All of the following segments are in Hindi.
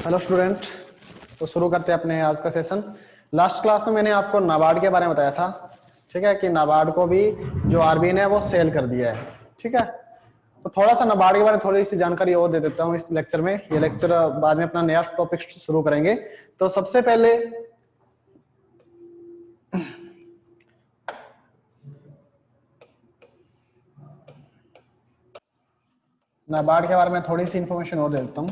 हेलो स्टूडेंट, तो शुरू करते हैं अपने आज का सेशन। लास्ट क्लास में मैंने आपको नाबार्ड के बारे में बताया था, ठीक है, कि नाबार्ड को भी जो आरबीआई ने वो सेल कर दिया है। ठीक है, तो थोड़ा सा नाबार्ड के बारे में थोड़ी सी जानकारी और दे देता हूँ इस लेक्चर में। ये लेक्चर बाद में अपना नया टॉपिक शुरू करेंगे। तो सबसे पहले नाबार्ड के बारे में थोड़ी सी इंफॉर्मेशन और दे देता हूँ।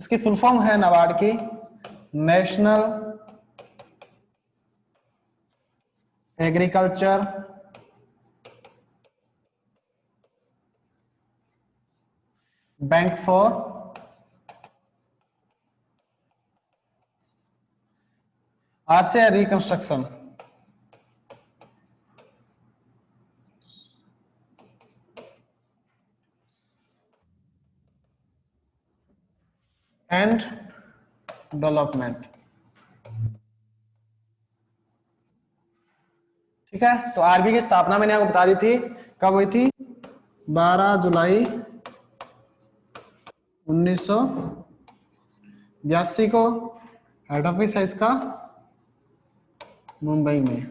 इसकी फुल फॉर्म है नाबार्ड की national agriculture bank for R से रिकंस्ट्रक्शन। And development. ठीक है, तो आरबीआई की स्थापना मैंने आपको बता दी थी, कब हुई थी? 12 जुलाई 1982 को। हेड ऑफिस है इसका मुंबई में।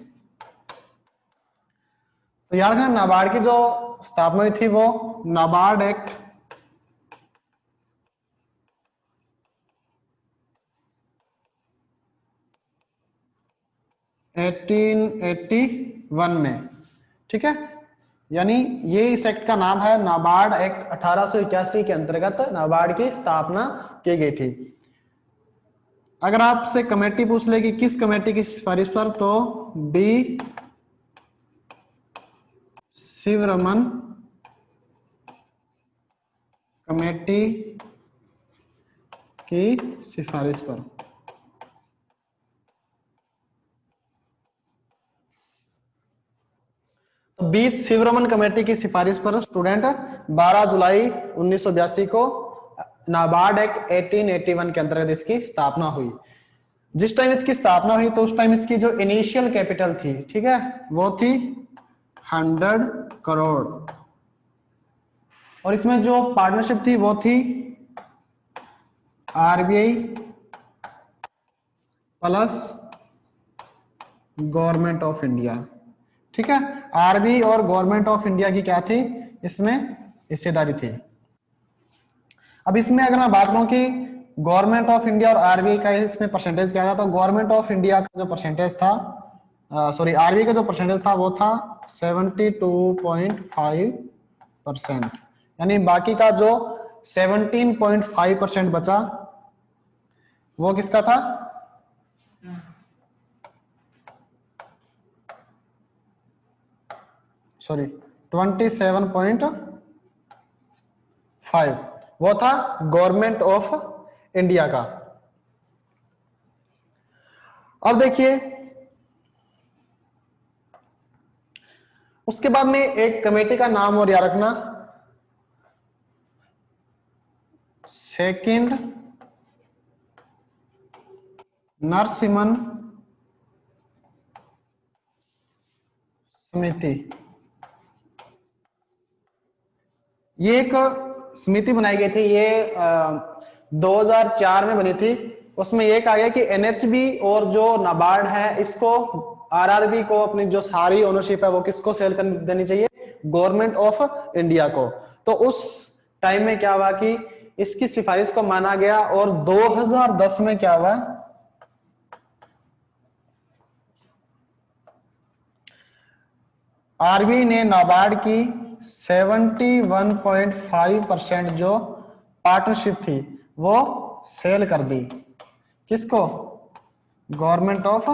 तो याद रखना, नाबार्ड की जो स्थापना हुई थी वो नाबार्ड एक्ट 1881 में। ठीक है, यानी ये इस एक्ट का नाम है नाबार्ड एक्ट 1881 के अंतर्गत नाबार्ड की स्थापना की गई थी। अगर आपसे कमेटी पूछ ले कि किस कमेटी की सिफारिश पर, तो बी शिवरमन कमेटी की सिफारिश पर। तो 20 शिवरमन कमेटी की सिफारिश पर स्टूडेंट 12 जुलाई 1982 को नाबार्ड एक्ट 1881 के अंतर्गत इसकी स्थापना हुई। जिस टाइम इसकी स्थापना हुई तो उस टाइम इसकी जो इनिशियल कैपिटल थी, ठीक है, वो थी 100 करोड़। और इसमें जो पार्टनरशिप थी वो थी RBI plus government of India. ठीक है, आरबीआई और गवर्नमेंट ऑफ इंडिया की क्या थी इसमें हिस्सेदारी थी। अब इसमें अगर मैं बात करूं कि गवर्नमेंट ऑफ इंडिया और आरबीआई का इसमें परसेंटेज क्या था, तो गवर्नमेंट ऑफ इंडिया का जो परसेंटेज था, सॉरी आरबीआई का जो परसेंटेज था वो था 72.5%। यानी बाकी का जो 17.5% बचा वो किसका था? सॉरी 27.5 वो था गवर्नमेंट ऑफ इंडिया का। अब देखिए, उसके बाद में एक कमेटी का नाम और याद रखना, सेकंड नरसिम्हन समिति। ये एक समिति बनाई गई थी, ये 2004 में बनी थी। उसमें ये कहा गया कि एनएचबी और जो नाबार्ड है इसको, आरआरबी को अपनी जो सारी ओनरशिप है वो किसको सेल कर देनी चाहिए? गवर्नमेंट ऑफ इंडिया को। तो उस टाइम में क्या हुआ कि इसकी सिफारिश को माना गया और 2010 में क्या हुआ, आरबीआई ने नाबार्ड की 71.5% जो पार्टनरशिप थी वो सेल कर दी। किसको? गवर्नमेंट ऑफ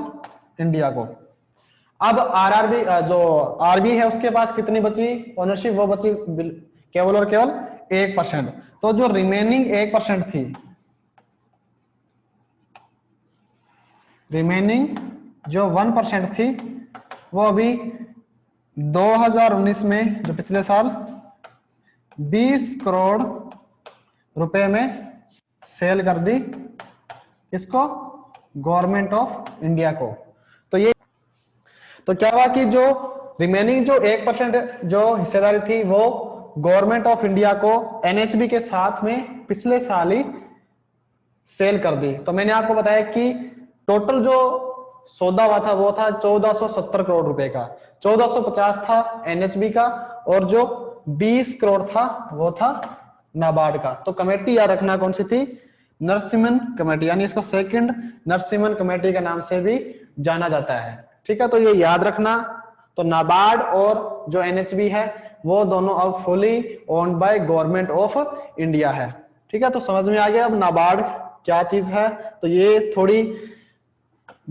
इंडिया को। अब आरआरबी जो आरबीआई है उसके पास कितनी बची ओनरशिप? वो बची केवल और केवल 1%। तो जो रिमेनिंग 1% थी, रिमेनिंग जो 1% थी, वो अभी 2019 में, जो पिछले साल, 20 करोड़ रुपए में सेल कर दी। किसको? गवर्नमेंट ऑफ इंडिया को। तो ये, तो क्या हुआ कि जो रिमेनिंग जो 1% जो हिस्सेदारी थी वो गवर्नमेंट ऑफ इंडिया को एनएचबी के साथ में पिछले साल ही सेल कर दी। तो मैंने आपको बताया कि टोटल जो सौदा हुआ था वो था 1470 करोड़ रुपए का, 1450 था एनएचबी का और जो 20 करोड़ था वो था नाबार्ड का। तो कमेटी याद रखना कौन सी थी, नरसिम्हन कमेटी, यानी इसको सेकंड नरसिम्हन कमेटी के नाम से भी जाना जाता है। ठीक है, तो ये याद रखना। तो नाबार्ड और जो एनएचबी है वो दोनों अब fully owned by government of India है। ठीक है, तो समझ में आ गया अब नाबार्ड क्या चीज है। तो ये थोड़ी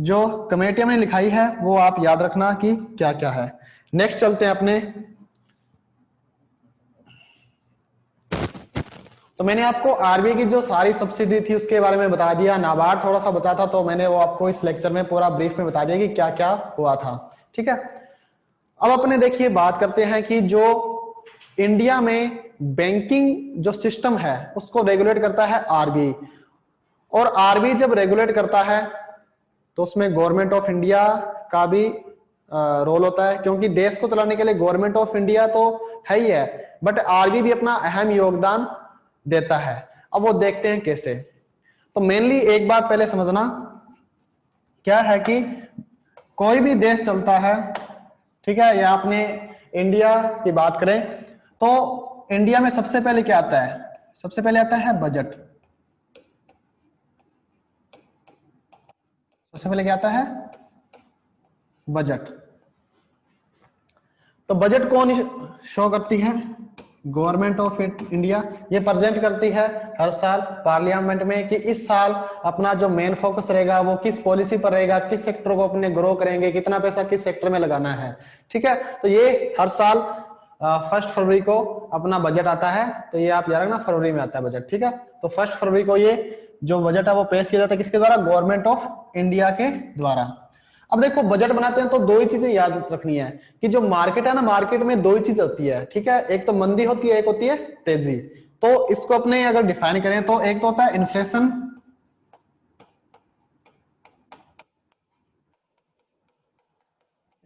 जो कमेटी हमने लिखाई है वो आप याद रखना कि क्या क्या है। नेक्स्ट चलते हैं अपने। तो मैंने आपको आरबीआई की जो सारी सब्सिडी थी उसके बारे में बता दिया, नाबार्ड थोड़ा सा बचा था तो मैंने वो आपको इस लेक्चर में पूरा ब्रीफ में बता दिया कि क्या क्या हुआ था। ठीक है, अब अपने देखिए बात करते हैं कि जो इंडिया में बैंकिंग जो सिस्टम है उसको रेगुलेट करता है आरबीआई, और आरबीआई जब रेगुलेट करता है तो उसमें गवर्नमेंट ऑफ इंडिया का भी रोल होता है, क्योंकि देश को चलाने के लिए गवर्नमेंट ऑफ इंडिया तो है ही है, बट आरबीआई भी अपना अहम योगदान देता है। अब वो देखते हैं कैसे। तो मेनली एक बात पहले समझना क्या है कि कोई भी देश चलता है, ठीक है, या अपने इंडिया की बात करें तो इंडिया में सबसे पहले क्या आता है, सबसे पहले आता है बजट। सबसे पहले क्या आता है, बजट। तो बजट कौन शो करती है, गवर्नमेंट ऑफ इंडिया। ये प्रेजेंट करती है हर साल पार्लियामेंट में कि इस साल अपना जो मेन फोकस रहेगा वो किस पॉलिसी पर रहेगा, किस सेक्टर को अपने ग्रो करेंगे, कितना पैसा किस सेक्टर में लगाना है। ठीक है, तो ये हर साल 1 फरवरी को अपना बजट आता है। तो ये आप याद रखना फरवरी में आता है बजट। ठीक है, तो 1 फरवरी को ये जो बजट है वो पेश किया जाता है किसके द्वारा, गवर्नमेंट ऑफ इंडिया के द्वारा। अब देखो बजट बनाते हैं तो दो ही चीजें याद रखनी है कि जो मार्केट है ना, मार्केट में दो ही चीज होती है। ठीक है, एक तो मंदी होती है, एक होती है तेजी। तो इसको अपने अगर डिफाइन करें तो एक तो होता है इन्फ्लेशन,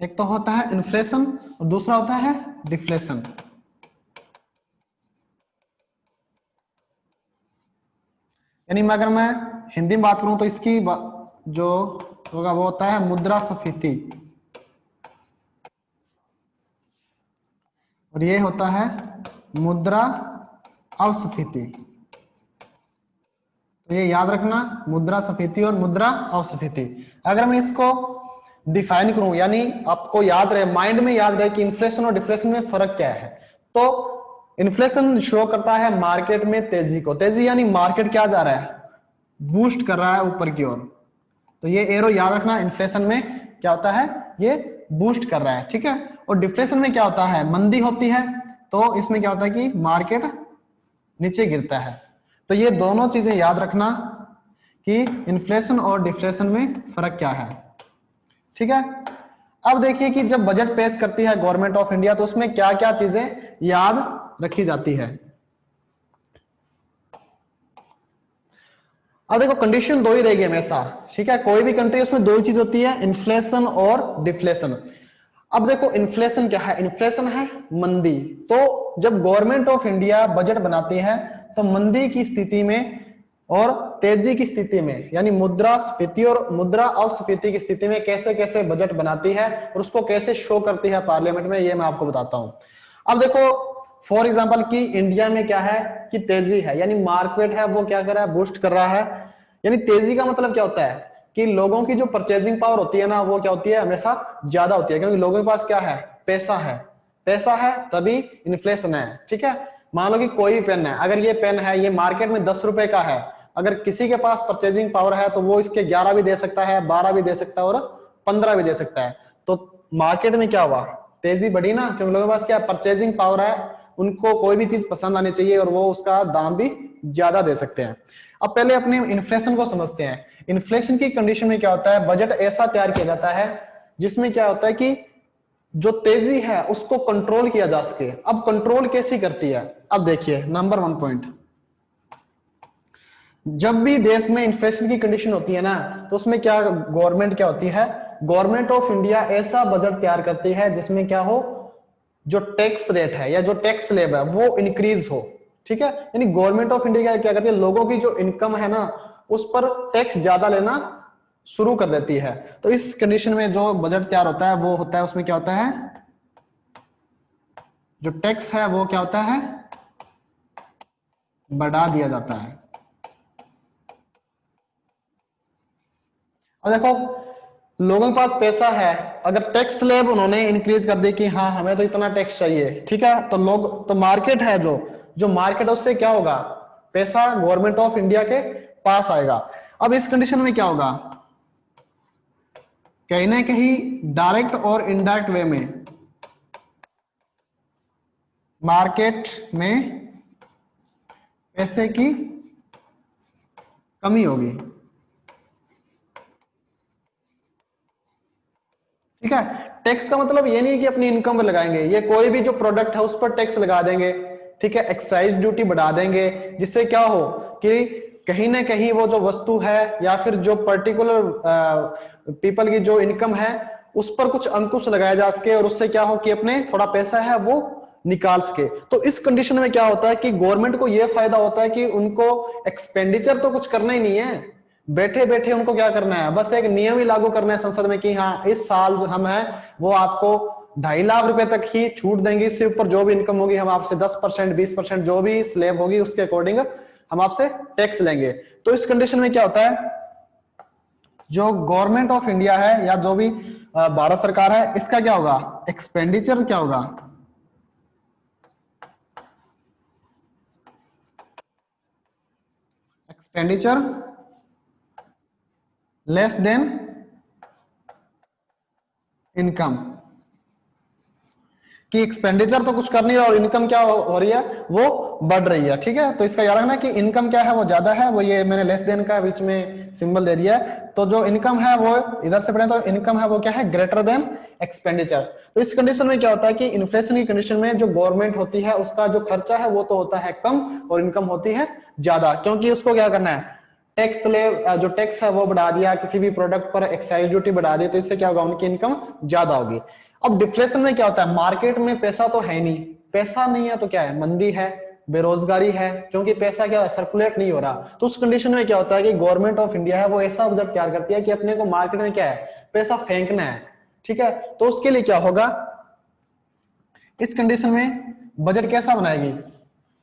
एक तो होता है इन्फ्लेशन और दूसरा होता है डिफ्लेशन। यानी अगर मैं हिंदी में बात करूं तो इसकी जो होगा वो होता है मुद्रास्फीति और ये होता है मुद्रा अस्फीति। तो ये याद रखना, मुद्रास्फीति और मुद्रा अस्फीति। अगर मैं इसको डिफाइन करूं यानी आपको याद रहे, माइंड में याद रहे कि इन्फ्लेशन और डिफ्लेशन में फर्क क्या है। तो इन्फ्लेशन शो करता है मार्केट में तेजी को, तेजी यानी मार्केट क्या जा रहा है, बूस्ट कर रहा है ऊपर की ओर। तो ये एरो याद रखना, इन्फ्लेशन में क्या होता है, ये बूस्ट कर रहा है। ठीक है, और डिफ्लेशन में क्या होता है, मंदी होती है, तो इसमें क्या होता है कि मार्केट नीचे गिरता है। तो ये दोनों चीजें याद रखना कि इन्फ्लेशन और डिफ्लेशन में फर्क क्या है। ठीक है, अब देखिए कि जब बजट पेश करती है गवर्नमेंट ऑफ इंडिया तो उसमें क्या क्या चीजें याद रखी जाती है। अब देखो कंडीशन दो ही रहेगी हमेशा। ठीक है, कोई भी कंट्री उसमें दो ही चीज होती है, इन्फ्लेशन और डिफ्लेशन। अब देखो इन्फ्लेशन क्या है, इन्फ्लेशन है मंदी। तो जब गवर्नमेंट ऑफ इंडिया बजट बनाती है तो मंदी की स्थिति में और तेजी की स्थिति में यानी मुद्रास्फीति और मुद्रा अस्फीति की स्थिति में कैसे कैसे बजट बनाती है और उसको कैसे शो करती है पार्लियामेंट में, ये मैं आपको बताता हूं। अब देखो फॉर एग्जांपल कि इंडिया में क्या है कि तेजी है, यानी मार्केट है वो क्या कर रहा है, बूस्ट कर रहा है। यानी तेजी का मतलब क्या होता है कि लोगों की जो परचेजिंग पावर होती है ना वो क्या होती है, हमेशा ज्यादा होती है, क्योंकि लोगों के पास क्या है, पैसा है। पैसा है तभी इन्फ्लेशन है। ठीक है, मान लो कि कोई भी पेन है, अगर ये पेन है ये मार्केट में 10 रुपए का है, अगर किसी के पास परचेजिंग पावर है तो वो इसके 11 भी दे सकता है, 12 भी दे सकता है और 15 भी दे सकता है। तो मार्केट में क्या हुआ, तेजी बढ़ी ना, क्योंकि लोगों के पास क्या परचेजिंग पावर है, उनको कोई भी चीज पसंद आनी चाहिए और वो उसका दाम भी ज्यादा दे सकते हैं। अब पहले अपने इन्फ्लेशन को समझते हैं। इन्फ्लेशन की कंडीशन में क्या होता है, बजट ऐसा तैयार किया जाता है जिसमें क्या होता है कि जो तेजी है उसको कंट्रोल किया जा सके। अब कंट्रोल कैसी करती है, अब देखिए नंबर 1 पॉइंट, जब भी देश में इन्फ्लेशन की कंडीशन होती है ना तो उसमें क्या गवर्नमेंट क्या होती है, गवर्नमेंट ऑफ इंडिया ऐसा बजट तैयार करती है जिसमें क्या हो, जो टैक्स रेट है या जो टैक्स स्लैब है वो इंक्रीज हो, ठीक है। यानी गवर्नमेंट ऑफ इंडिया क्या करती है, लोगों की जो इनकम है ना उस पर टैक्स ज्यादा लेना शुरू कर देती है। तो इस कंडीशन में जो बजट तैयार होता है वो होता है, उसमें क्या होता है, जो टैक्स है वो क्या होता है, बढ़ा दिया जाता है। और देखो लोगों के पास पैसा है, अगर टैक्स स्लैब उन्होंने इंक्रीज कर दी कि हाँ हमें तो इतना टैक्स चाहिए, ठीक है, तो लोग, तो मार्केट है, जो मार्केट है उससे क्या होगा, पैसा गवर्नमेंट ऑफ इंडिया के पास आएगा। अब इस कंडीशन में क्या होगा, कहीं ना कहीं डायरेक्ट और इनडायरेक्ट वे में मार्केट में पैसे की कमी होगी, ठीक है। टैक्स का मतलब ये नहीं है कि अपनी इनकम पर लगाएंगे, ये कोई भी जो प्रोडक्ट है उस पर टैक्स लगा देंगे, ठीक है, एक्साइज ड्यूटी बढ़ा देंगे, जिससे क्या हो कि कहीं ना कहीं वो जो वस्तु है या फिर जो पर्टिकुलर पीपल की जो इनकम है उस पर कुछ अंकुश लगाया जा सके और उससे क्या हो कि अपने थोड़ा पैसा है वो निकाल सके। तो इस कंडीशन में क्या होता है कि गवर्नमेंट को यह फायदा होता है कि उनको एक्सपेंडिचर तो कुछ करना ही नहीं है, बैठे बैठे उनको क्या करना है, बस एक नियम ही लागू करना है संसद में कि हाँ इस साल जो हम है वो आपको 2.5 लाख रुपए तक ही छूट देंगे, इससे ऊपर जो भी इनकम होगी हम आपसे 10% 20% जो भी स्लैब होगी उसके अकॉर्डिंग हम आपसे टैक्स लेंगे। तो इस कंडीशन में क्या होता है, जो गवर्नमेंट ऑफ इंडिया है या जो भी भारत सरकार है इसका क्या होगा, एक्सपेंडिचर क्या होगा, एक्सपेंडिचर लेस देन इनकम, कि एक्सपेंडिचर तो कुछ कर नहीं रहा और इनकम क्या हो रही है, वो बढ़ रही है, ठीक है। तो इसका याद रखना कि इनकम क्या है वो ज्यादा है, वो ये मैंने लेस देन का बीच में सिंबल दे दिया है, तो जो इनकम है वो इधर से पढ़े तो इनकम है वो क्या है, ग्रेटर देन एक्सपेंडिचर। तो इस कंडीशन में क्या होता है कि इन्फ्लेशन की कंडीशन में जो गवर्नमेंट होती है उसका जो खर्चा है वो तो होता है कम और इनकम होती है ज्यादा, क्योंकि उसको क्या करना है, टैक्स जो टैक्स है वो बढ़ा दिया, किसी भी प्रोडक्ट पर एक्साइज ड्यूटी बढ़ा दी, तो इससे क्या होगा, उनकी इनकम ज्यादा होगी। अब डिफ्लेशन में क्या होता है, मार्केट में पैसा तो है नहीं, पैसा नहीं है तो क्या है, मंदी है, बेरोजगारी है, क्योंकि पैसा क्या है, सर्कुलेट नहीं हो रहा। तो उस कंडीशन में क्या होता है कि गवर्नमेंट ऑफ इंडिया है वो ऐसा बजट तैयार करती है कि अपने को मार्केट में क्या है, पैसा फेंकना है, ठीक है। तो उसके लिए क्या होगा, इस कंडीशन में बजट कैसा बनाएगी,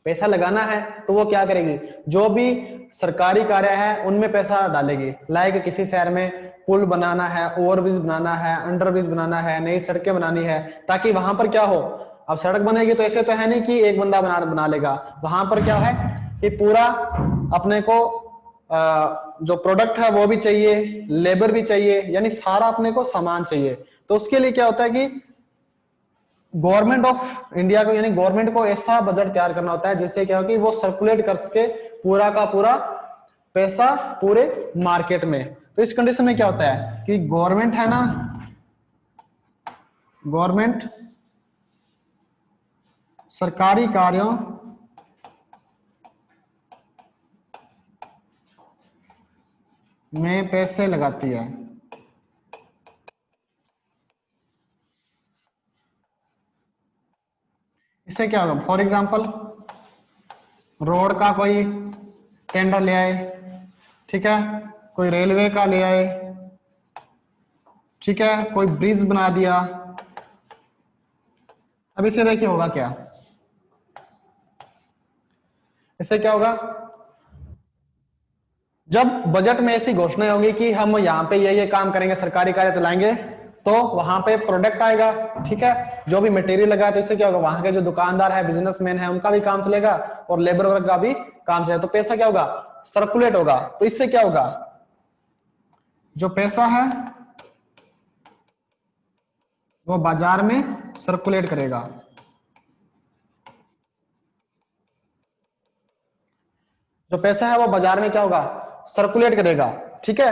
पैसा लगाना है तो वो क्या करेगी, जो भी सरकारी कार्य है उनमें पैसा डालेगी, लाइक किसी शहर में पुल बनाना है, ओवरब्रिज बनाना है, अंडरब्रिज बनाना है, नई सड़कें बनानी है, ताकि वहां पर क्या हो, अब सड़क बनेगी तो ऐसे तो है नहीं कि एक बंदा बना लेगा, वहां पर क्या है कि पूरा अपने को जो प्रोडक्ट है वो भी चाहिए, लेबर भी चाहिए, यानी सारा अपने को सामान चाहिए। तो उसके लिए क्या होता है कि गवर्नमेंट ऑफ इंडिया को यानी गवर्नमेंट को ऐसा बजट तैयार करना होता है जिससे क्या हो कि वो सर्कुलेट कर सके पूरा का पूरा पैसा पूरे मार्केट में। तो इस कंडीशन में क्या होता है कि गवर्नमेंट है ना, गवर्नमेंट सरकारी कार्यों में पैसे लगाती है। इससे क्या होगा, फॉर एग्जांपल रोड का कोई टेंडर ले आए, ठीक है, कोई रेलवे का ले आए, ठीक है, कोई ब्रिज बना दिया। अब इसे देखिए होगा क्या, इससे क्या होगा, जब बजट में ऐसी घोषणाएं होंगी कि हम यहाँ पे ये काम करेंगे, सरकारी कार्य चलाएंगे, तो वहां पे प्रोडक्ट आएगा, ठीक है, जो भी मटेरियल लगा है, तो इससे क्या होगा, वहां के जो दुकानदार है, बिजनेसमैन है, उनका भी काम चलेगा और लेबर वर्ग का भी काम चलेगा, तो पैसा क्या होगा, सर्कुलेट होगा। तो इससे क्या होगा, जो पैसा है वो बाजार में सर्कुलेट करेगा, जो पैसा है वो बाजार में क्या होगा, सर्कुलेट करेगा, ठीक है।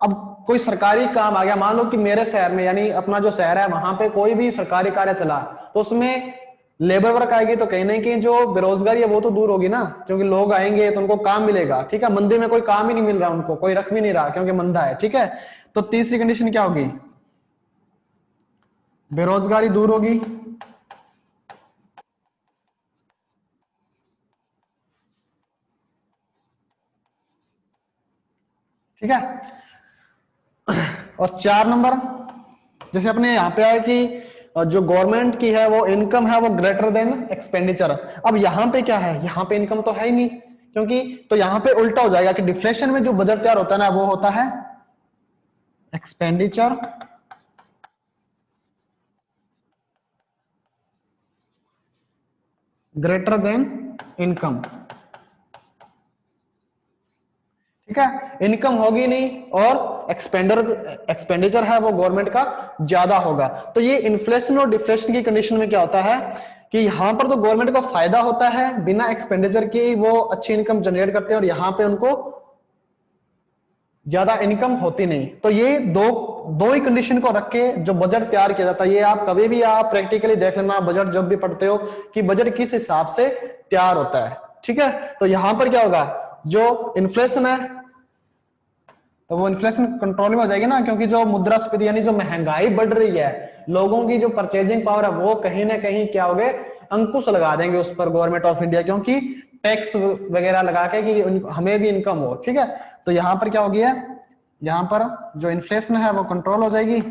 अब कोई सरकारी काम आ गया, मान लो कि मेरे शहर में यानी अपना जो शहर है वहां पे कोई भी सरकारी कार्य चला, तो उसमें लेबर वर्क आएगी, तो कहीं ना कहीं जो बेरोजगारी है वो तो दूर होगी ना, क्योंकि लोग आएंगे तो उनको काम मिलेगा, ठीक है। मंदी में कोई काम ही नहीं मिल रहा, उनको कोई रख भी नहीं रहा क्योंकि मंदा है, ठीक है। तो तीसरी कंडीशन क्या होगी, बेरोजगारी दूर होगी, ठीक है। और 4 नंबर, जैसे अपने यहाँ पे आया कि जो गवर्नमेंट की है वो इनकम है वो ग्रेटर देन एक्सपेंडिचर। अब यहाँ पे क्या है, यहाँ पे इनकम तो है ही नहीं, क्योंकि तो यहाँ पे उल्टा हो जाएगा कि डिफ्लेशन में जो बजट तैयार होता है ना वो होता है एक्सपेंडिचर ग्रेटर देन इनकम। ठीक है, इनकम होगी नहीं और एक्सपेंडिचर है वो गवर्नमेंट का ज्यादा होगा। तो ये इन्फ्लेशन और डिफ्लेशन की कंडीशन में क्या होता है कि यहां पर तो गवर्नमेंट को फायदा होता है, बिना एक्सपेंडिचर के वो अच्छी इनकम जनरेट करते हैं, और यहां पे उनको ज्यादा इनकम होती नहीं। तो ये दो ही कंडीशन को रख के जो बजट तैयार किया जाता है, ये आप कभी भी आप प्रैक्टिकली देख लेना बजट जब भी पढ़ते हो कि बजट किस हिसाब से तैयार होता है। ठीक है, तो यहां पर क्या होगा, जो इन्फ्लेशन है तो वो इन्फ्लेशन कंट्रोल में हो जाएगी ना, क्योंकि जो मुद्रास्फीति यानी जो महंगाई बढ़ रही है, लोगों की जो परचेजिंग पावर है वो कहीं ना कहीं क्या हो गए, अंकुश लगा देंगे उस पर गवर्नमेंट ऑफ इंडिया, क्योंकि टैक्स वगैरह लगा के कि हमें भी इनकम हो। ठीक है, तो यहां पर क्या हो गया, यहां पर जो इन्फ्लेशन है वो कंट्रोल हो जाएगी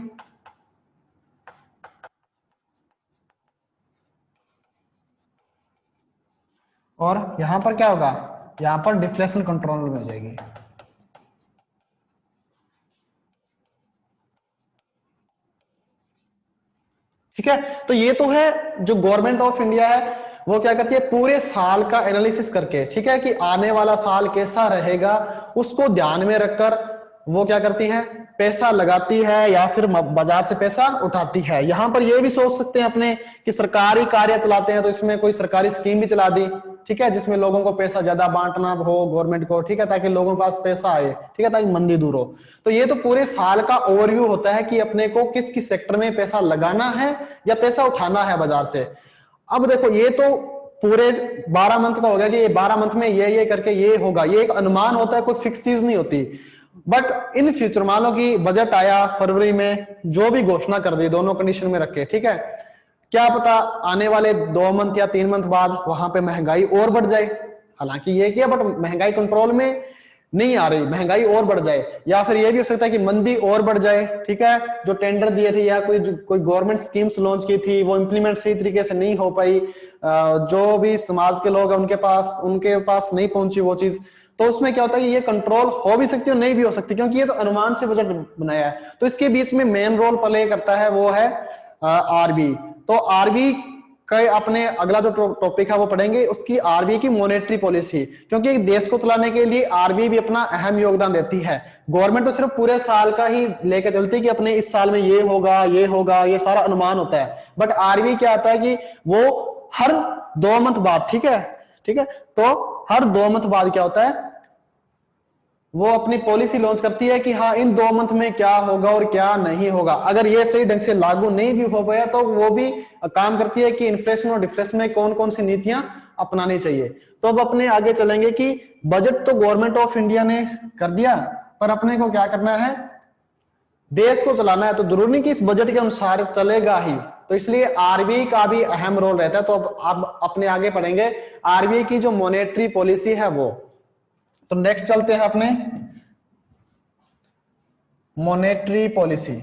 और यहां पर क्या होगा, यहां पर डिफ्लेशन कंट्रोल में हो जाएगी। ठीक है, तो ये तो है जो गवर्नमेंट ऑफ इंडिया है वो क्या करती है, पूरे साल का एनालिसिस करके, ठीक है, कि आने वाला साल कैसा रहेगा उसको ध्यान में रखकर वो क्या करती है, पैसा लगाती है या फिर बाजार से पैसा उठाती है। यहां पर ये भी सोच सकते हैं अपने कि सरकारी कार्य चलाते हैं तो इसमें कोई सरकारी स्कीम भी चला दी, ठीक है, जिसमें लोगों को पैसा ज्यादा बांटना हो गवर्नमेंट को, ठीक है, ताकि लोगों के पास पैसा आए, ठीक है, ताकि मंदी दूर हो। तो ये तो पूरे साल का ओवरव्यू होता है कि अपने को किस किस सेक्टर में पैसा लगाना है या पैसा उठाना है बाजार से। अब देखो ये तो पूरे 12 मंथ का हो गया कि ये 12 मंथ में ये करके ये होगा, ये एक अनुमान होता है, कोई फिक्स चीज नहीं होती। बट इन फ्यूचर मान लो कि बजट आया फरवरी में, जो भी घोषणा कर दी दोनों कंडीशन में रखे, ठीक है, क्या पता आने वाले 2 मंथ या 3 मंथ बाद वहां पे महंगाई और बढ़ जाए, हालांकि ये किया बट महंगाई कंट्रोल में नहीं आ रही, महंगाई और बढ़ जाए, या फिर ये भी हो सकता है कि मंदी और बढ़ जाए। ठीक है, जो टेंडर दिए थे या कोई गवर्नमेंट स्कीम्स लॉन्च की थी वो इंप्लीमेंट सही तरीके से नहीं हो पाई, जो भी समाज के लोग हैं उनके पास नहीं पहुंची वो चीज, तो उसमें क्या होता है कि ये कंट्रोल हो भी सकती है और नहीं भी हो सकती, क्योंकि ये तो अनुमान से बजट बनाया है। तो इसके बीच में मेन रोल प्ले करता है वो है आरबी। तो आरबी का अपने अगला जो टॉपिक है वो पढ़ेंगे, उसकी आरबी की मॉनेटरी पॉलिसी, क्योंकि देश को चलाने के लिए आरबी भी अपना अहम योगदान देती है। गवर्नमेंट तो सिर्फ पूरे साल का ही लेकर चलती है कि अपने इस साल में ये होगा ये होगा, ये सारा अनुमान होता है, बट आरबी क्या आता है कि वो हर 2 मंथ बाद, ठीक है, ठीक है, तो हर 2 मंथ बाद क्या होता है, वो अपनी पॉलिसी लॉन्च करती है कि हाँ इन 2 मंथ में क्या होगा और क्या नहीं होगा। अगर ये सही ढंग से लागू नहीं भी हो पाया तो वो भी काम करती है कि इन्फ्लेशन और डिफ्लेशन में कौन कौन सी नीतियां अपनानी चाहिए। तो अब अपने आगे चलेंगे कि बजट तो गवर्नमेंट ऑफ इंडिया ने कर दिया, पर अपने को क्या करना है, देश को चलाना है, तो जरूरी नहीं कि इस बजट के अनुसार चलेगा ही, तो इसलिए आरबीआई का भी अहम रोल रहता है। तो अब अपने आगे पढ़ेंगे आरबीआई की जो मॉनेटरी पॉलिसी है वो। तो नेक्स्ट चलते हैं अपने मॉनेटरी पॉलिसी।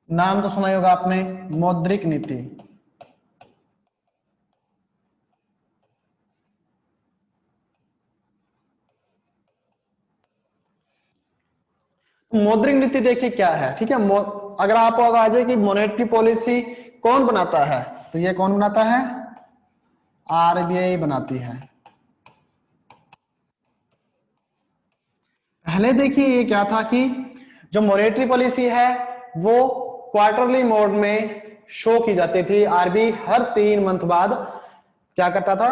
नाम तो सुना ही होगा आपने, मौद्रिक नीति। मौद्रिक नीति देखिए क्या है, ठीक है, अगर आपको आ जाए कि मॉनेटरी पॉलिसी कौन बनाता है, तो ये कौन बनाता है, आरबीआई बनाती है। पहले देखिए ये क्या था कि जो मॉनेटरी पॉलिसी है वो क्वार्टरली मोड में शो की जाती थी। आरबीआई हर 3 मंथ बाद क्या करता था,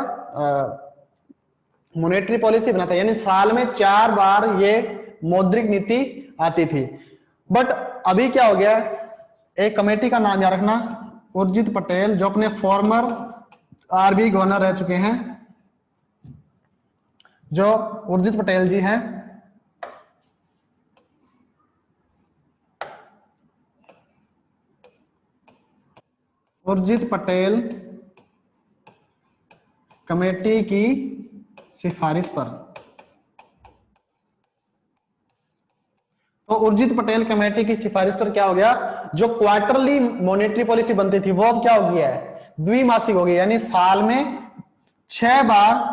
मॉनेटरी पॉलिसी बनाता, यानी साल में 4 बार ये मौद्रिक नीति आती थी। बट अभी क्या हो गया, एक कमेटी का नाम याद रखना, उर्जित पटेल, जो अपने फॉर्मर आरबीआई गवर्नर रह चुके हैं, जो उर्जित पटेल जी हैं, उर्जित पटेल कमेटी की सिफारिश पर। तो उर्जित पटेल कमेटी की सिफारिश पर क्या हो गया, जो क्वार्टरली मॉनेटरी पॉलिसी बनती थी वो अब क्या हो गया है, द्विमासिक हो गई, यानी साल में 6 बार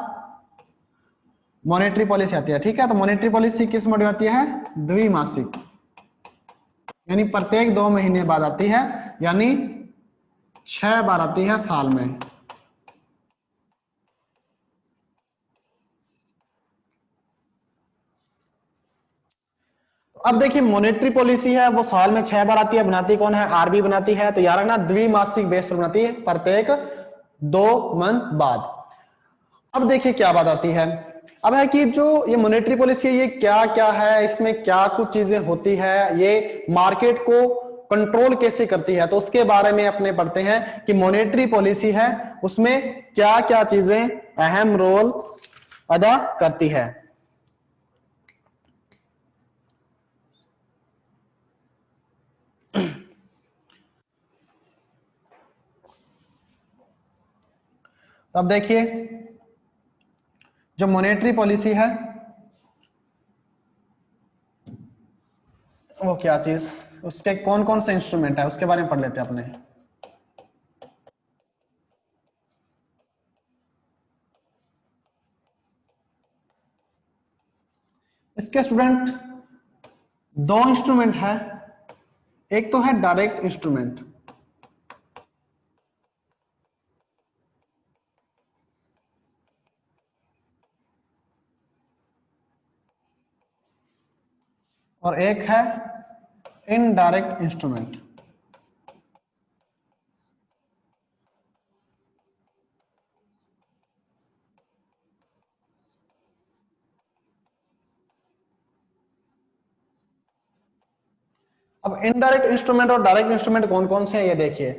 मॉनेटरी पॉलिसी आती है। ठीक है, तो मॉनेटरी पॉलिसी किस मोड में आती है, द्विमासिक, यानी प्रत्येक 2 महीने बाद आती है, यानी 6 बार आती है साल में। अब देखिए मॉनेटरी पॉलिसी है वो साल में 6 बार आती है, बनाती कौन है, आरबी बनाती है। तो यार ना द्विमासिक बेस पर बनाती है, प्रत्येक 2 मंथ बाद। अब देखिए क्या बात आती है, अब है कि जो ये मॉनेटरी पॉलिसी है ये क्या क्या है, इसमें क्या कुछ चीजें होती है, ये मार्केट को कंट्रोल कैसे करती है, तो उसके बारे में अपने पढ़ते हैं कि मॉनेटरी पॉलिसी है उसमें क्या क्या चीजें अहम रोल अदा करती है। अब देखिए जो मॉनेटरी पॉलिसी है वो क्या चीज, उसके कौन कौन से इंस्ट्रूमेंट है उसके बारे में पढ़ लेते हैं अपने। इसके स्टूडेंट 2 इंस्ट्रूमेंट है, एक तो है डायरेक्ट इंस्ट्रूमेंट, और एक है इनडायरेक्ट इंस्ट्रूमेंट। अब इनडायरेक्ट इंस्ट्रूमेंट और डायरेक्ट इंस्ट्रूमेंट कौन कौन से हैं ये देखिए।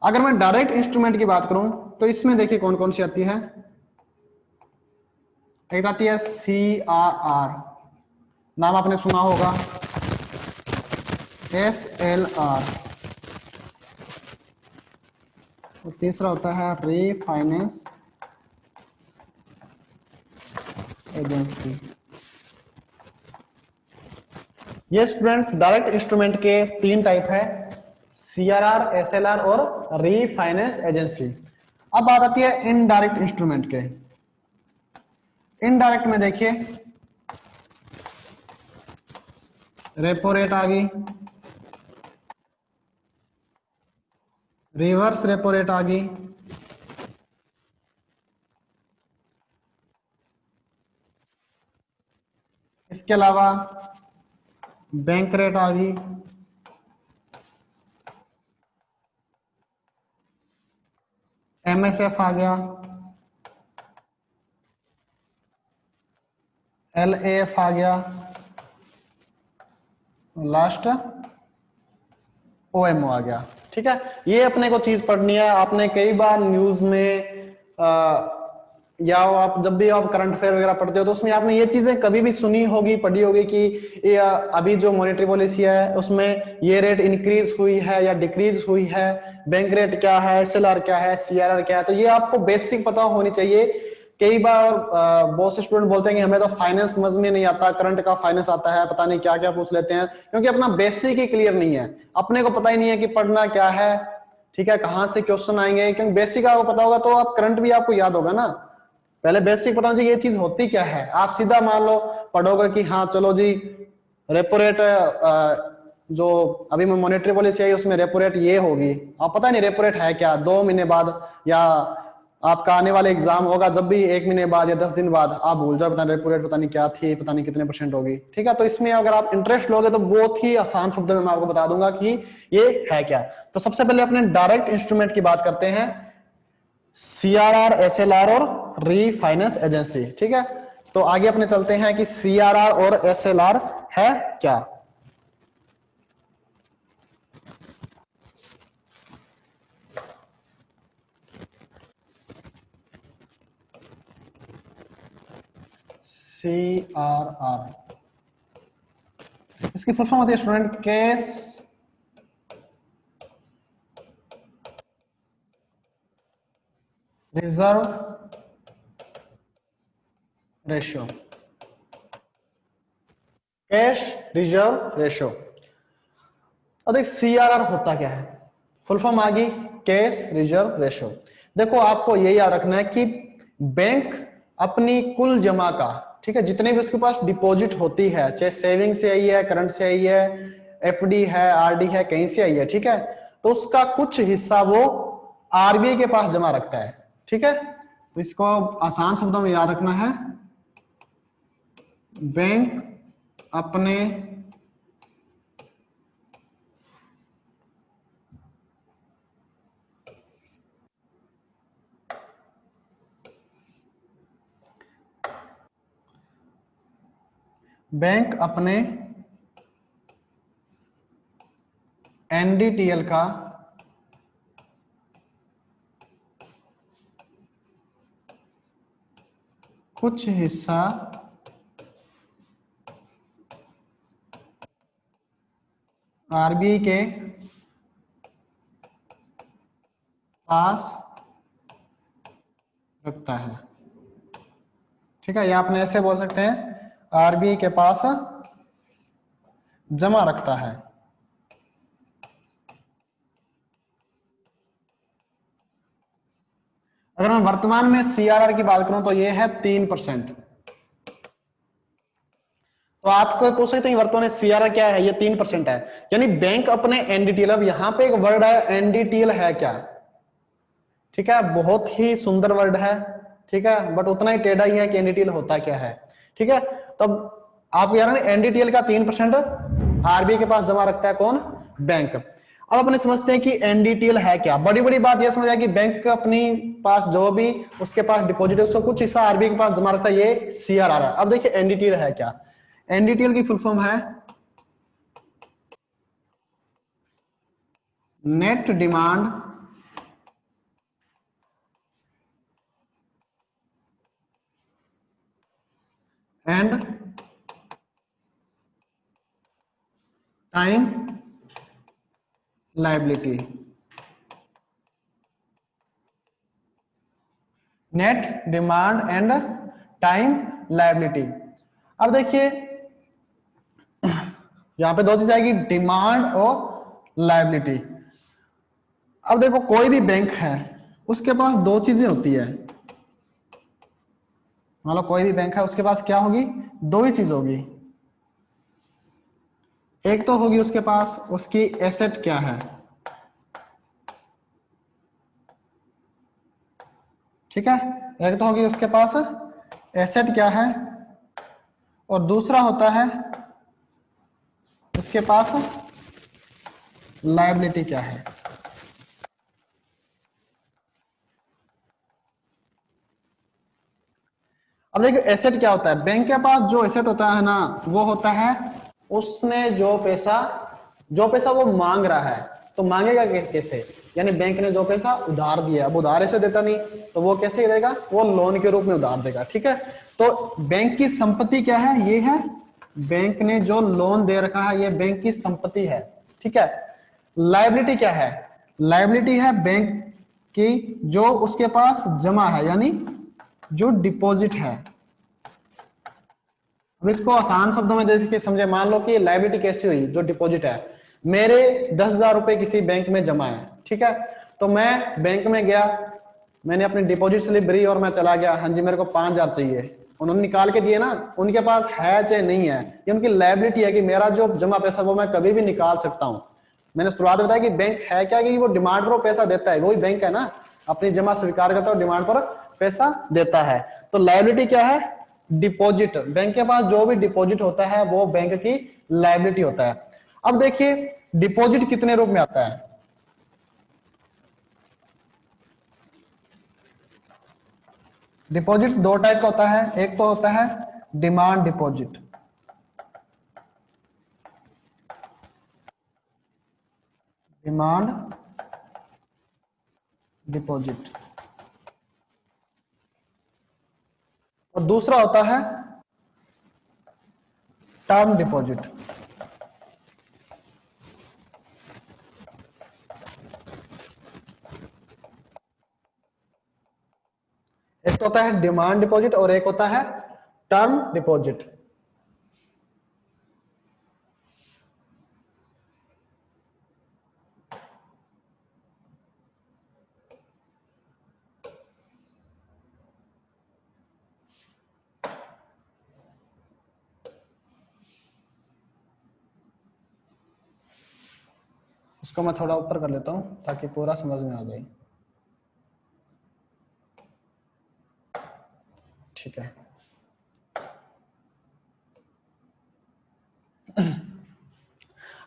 अगर मैं डायरेक्ट इंस्ट्रूमेंट की बात करूं तो इसमें देखिए कौन कौन सी आती है, एक आती है CRR, नाम आपने सुना होगा, SLR, और तीसरा होता है रीफाइनेंस एजेंसी। ये स्टूडेंट डायरेक्ट इंस्ट्रूमेंट के 3 टाइप है, CRR, SLR और रीफाइनेंस एजेंसी। अब बात आती है इनडायरेक्ट इंस्ट्रूमेंट के। इनडायरेक्ट में देखिए रेपो रेट आ गई, रिवर्स रेपो रेट आ गई, इसके अलावा बैंक रेट आ गई, MSF आ गया, LAF आ गया, लास्ट OMO आ गया। ठीक है, ये अपने को चीज पढ़नी है, आपने कई बार न्यूज में या आप जब भी आप करंट अफेयर वगैरह पढ़ते हो तो उसमें आपने ये चीजें कभी भी सुनी होगी, पढ़ी होगी कि ये अभी जो मॉनेटरी पॉलिसी है उसमें ये रेट इंक्रीज हुई है या डिक्रीज हुई है, बैंक रेट क्या है, SLR क्या है, CRR क्या है, तो ये आपको बेसिक पता होनी चाहिए। कई बार बहुत से स्टूडेंट बोलते हैं कि हमें तो फाइनेंस समझ में नहीं आता, करंट का फाइनेंस आता है, पता नहीं क्या क्या पूछ लेते हैं, क्योंकि अपना बेसिक ही क्लियर नहीं है, अपने को पता ही नहीं है कि पढ़ना क्या है। ठीक है, कहां से क्वेश्चन आएंगे, क्योंकि बेसिक आपको पता होगा तो आप करंट भी आपको याद होगा ना। पहले बेसिक पता होना चाहिए ये चीज होती क्या है, आप सीधा मान लो पढ़ोगे कि हाँ चलो जी रेपो रेट जो अभी मैं मॉनेटरी पॉलिसी आई उसमें रेपो रेट ये होगी, आप पता नहीं रेपो रेट है क्या, 2 महीने बाद या आपका आने वाले एग्जाम होगा जब भी 1 महीने बाद या 10 दिन बाद आप भूल जाओ पता नहीं रेपो रेट पता नहीं क्या थी, पता नहीं कितने % होगी। ठीक है, तो इसमें अगर आप इंटरेस्ट लोगे तो बहुत ही आसान शब्दों में मैं आपको बता दूंगा कि ये है क्या। तो सबसे पहले अपने डायरेक्ट इंस्ट्रूमेंट की बात करते हैं, CRR, SLR और रीफाइनेंस एजेंसी। ठीक है, तो आगे अपने चलते हैं कि CRR और SLR है क्या। CRR इसकी फुल फॉर्म होती है student, cash reserve ratio, cash reserve ratio. अब देख सीआरआर होता क्या है, फुल फॉर्म आ गई कैश रिजर्व रेशियो। देखो आपको ये याद रखना है कि बैंक अपनी कुल जमा का, ठीक है, जितने भी उसके पास डिपॉजिट होती है, चाहे सेविंग से आई है, करंट से आई है, एफडी है, आरडी है, कहीं से आई है, ठीक है, तो उसका कुछ हिस्सा वो आरबीआई के पास जमा रखता है, ठीक है। तो इसको आसान शब्दों में याद रखना है, बैंक अपने बैंक अपने एनडीटीएल का कुछ हिस्सा आरबीआई के पास रखता है, ठीक है। या आपने ऐसे बोल सकते हैं आरबीआई के पास जमा रखता है। अगर मैं वर्तमान में सीआरआर की बात करूं तो ये है 3%। तो आपको पूछ सकते हैं वर्तमान में सीआरआर क्या है, ये 3% है, यानी बैंक अपने एनडीटीएल, अब यहां पे एक वर्ड है एनडीटीएल है क्या, ठीक है, बहुत ही सुंदर वर्ड है, ठीक है, बट उतना ही टेढ़ा ही है कि एनडीटीएल होता क्या है, ठीक है। तब आप यार एनडीटीएल का 3% आरबीआई के पास जमा रखता है कौन, बैंक। अब अपने समझते हैं कि एनडीटीएल है क्या। बड़ी बड़ी बात यह समझा कि बैंक अपनी पास जो भी उसके पास डिपॉजिट है उसको कुछ हिस्सा आरबीआई के पास जमा रखता है, ये सीआरआर है। अब देखिए एनडीटीएल है क्या, एनडीटीएल की फुल फॉर्म है net demand and time liability. Net demand and time liability. अब देखिए यहां पे दो चीज आएगी, डिमांड और लायबिलिटी। अब देखो कोई भी बैंक है उसके पास दो चीजें होती है, मान लो कोई भी बैंक है उसके पास क्या होगी, दो ही चीज होगी। एक तो होगी उसके पास उसकी एसेट क्या है, ठीक है, एक तो होगी उसके पास एसेट क्या है, और दूसरा होता है उसके पास लायबिलिटी क्या है। अब देखिए एसेट क्या होता है, बैंक के पास जो एसेट होता है ना वो होता है उसने जो पैसा वो मांग रहा है, तो मांगेगा कैसे, यानी बैंक ने जो पैसा उधार दिया, अब उधार ऐसे देता नहीं, तो वो कैसे देगा, वो लोन के रूप में उधार देगा, ठीक है। तो बैंक की संपत्ति क्या है, ये है बैंक ने जो लोन दे रखा है, ये बैंक की संपत्ति है, ठीक है। लायबिलिटी क्या है, लायबिलिटी है बैंक की जो उसके पास जमा है, यानी जो डिपॉजिट है। अब इसको आसान शब्दों में देखिए समझे, मान लो कि लायबिलिटी कैसी हुई, जो डिपॉजिट है, मेरे 10,000 रुपए किसी बैंक में जमा है, ठीक है, तो मैं बैंक में गया, मैंने अपनी डिपॉजिट स्लिप भरी और मैं चला गया, हाँ जी मेरे को 5,000 चाहिए, उन्होंने निकाल के दिए ना, उनके पास है चाहे नहीं है, ये उनकी लायबिलिटी है कि मेरा जो जमा पैसा वो मैं कभी भी निकाल सकता हूं। मैंने शुरुआत में बताया कि बैंक है क्या, कि वो डिमांड पर पैसा देता है, वही बैंक है ना, अपनी जमा स्वीकार करता है और डिमांड पर पैसा देता है। तो लायबिलिटी क्या है, डिपॉजिट, बैंक के पास जो भी डिपॉजिट होता है वो बैंक की लायबिलिटी होता है। अब देखिए डिपॉजिट कितने रूप में आता है, डिपॉजिट दो टाइप का होता है, एक तो होता है डिमांड डिपॉजिट, डिमांड डिपॉजिट, और दूसरा होता है टर्म डिपॉजिट। एक तो होता है डिमांड डिपॉजिट और एक होता है टर्म डिपॉजिट। उसको मैं थोड़ा ऊपर कर लेता हूं ताकि पूरा समझ में आ जाए। ठीक है,